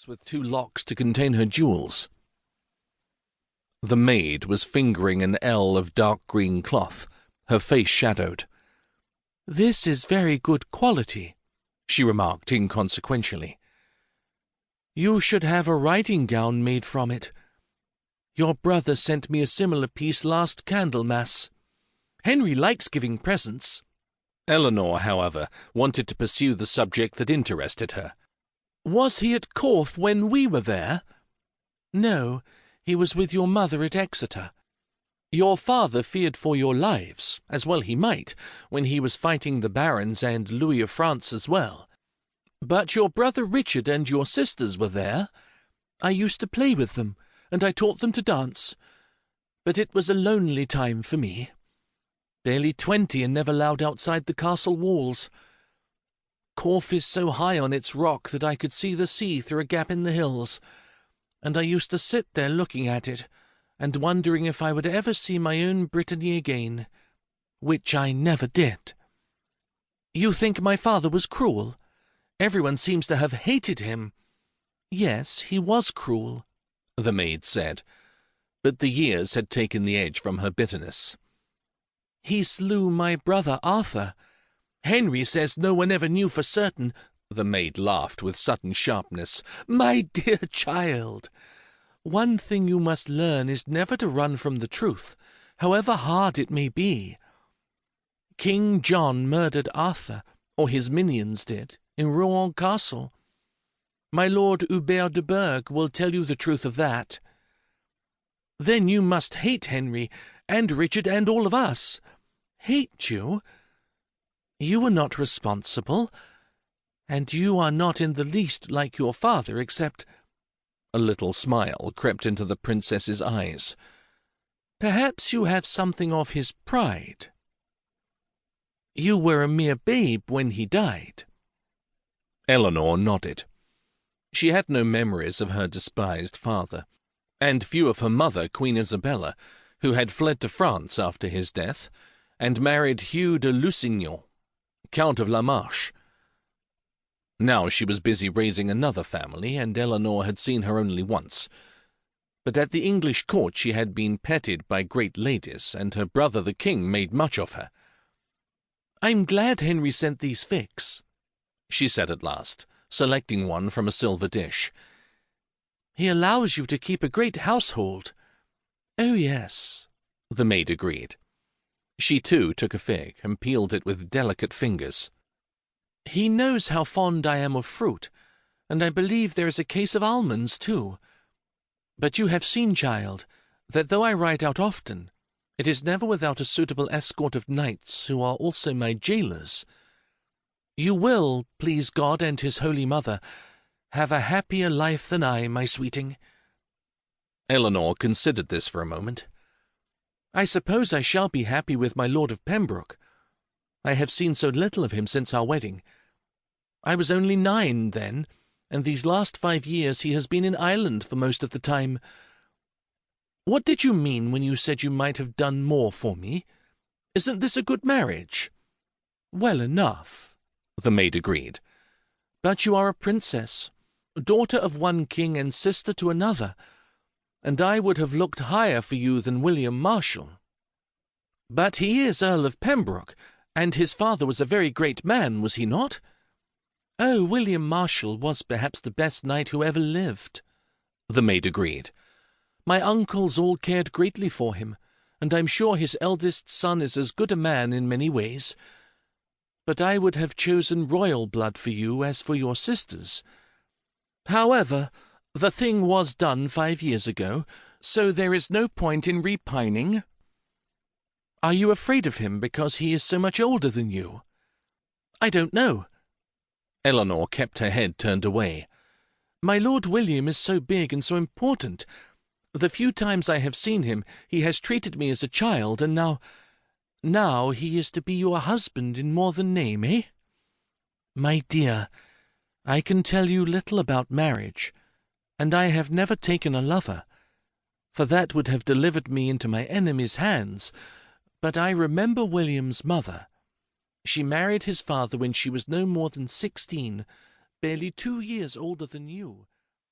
box with 2 locks to contain her jewels. The maid was fingering an ell of dark green cloth, her face shadowed. "This is very good quality," she remarked inconsequentially. "You should have a riding gown made from it. Your brother sent me a similar piece last Candlemas. Henry likes giving presents." Eleanor, however, wanted to pursue the subject that interested her. "Was he at Corfe when we were there?" "No, he was with your mother at Exeter. Your father feared for your lives, as well he might, when he was fighting the barons and Louis of France as well. But your brother Richard and your sisters were there. I used to play with them, and I taught them to dance. But it was a lonely time for me. Barely 20 and never allowed outside the castle walls. Corfe is so high on its rock that I could see the sea through a gap in the hills, and I used to sit there looking at it, and wondering if I would ever see my own Brittany again, which I never did." "You think my father was cruel? Everyone seems to have hated him." "Yes, he was cruel," the maid said, but the years had taken the edge from her bitterness. "He slew my brother Arthur. Henry says no one ever knew for certain." The maid laughed with sudden sharpness. "My dear child, one thing you must learn is never to run from the truth, however hard it may be. King John murdered Arthur, or his minions did, in Rouen Castle. My Lord Hubert de Burgh will tell you the truth of that. Then you must hate Henry, and Richard, and all of us. Hate you? You were not responsible, and you are not in the least like your father, except—" A little smile crept into the princess's eyes. "Perhaps you have something of his pride. You were a mere babe when he died." Eleanor nodded. She had no memories of her despised father, and few of her mother, Queen Isabella, who had fled to France after his death, and married Hugh de Lusignan, Count of La Marche. Now she was busy raising another family, and Eleanor had seen her only once. But at the English court she had been petted by great ladies, and her brother the king made much of her. "I'm glad Henry sent these figs," she said at last, selecting one from a silver dish. "He allows you to keep a great household." "Oh, yes," the maid agreed. She, too, took a fig and peeled it with delicate fingers. "He knows how fond I am of fruit, and I believe there is a case of almonds, too. But you have seen, child, that though I ride out often, it is never without a suitable escort of knights who are also my jailers. You will, please God and his Holy Mother, have a happier life than I, my sweeting." Eleanor considered this for a moment. "I suppose I shall be happy with my Lord of Pembroke. I have seen so little of him since our wedding. I was only 9 then, and these last 5 years he has been in Ireland for most of the time. What did you mean when you said you might have done more for me? Isn't this a good marriage?" "Well enough," the maid agreed. "But you are a princess, daughter of one king and sister to another, and I would have looked higher for you than William Marshal. But he is Earl of Pembroke, and his father was a very great man, was he not?" "Oh, William Marshal was perhaps the best knight who ever lived," the maid agreed. "My uncles all cared greatly for him, and I'm sure his eldest son is as good a man in many ways. But I would have chosen royal blood for you as for your sisters. However, the thing was done 5 years ago, so there is no point in repining. Are you afraid of him because he is so much older than you?" "I don't know." Eleanor kept her head turned away. "My Lord William is so big and so important. The few times I have seen him, he has treated me as a child, and now he is to be your husband in more than name, eh? My dear, I can tell you little about marriage, and I have never taken a lover, for that would have delivered me into my enemy's hands. But I remember William's mother. She married his father when she was no more than 16, barely 2 years older than you,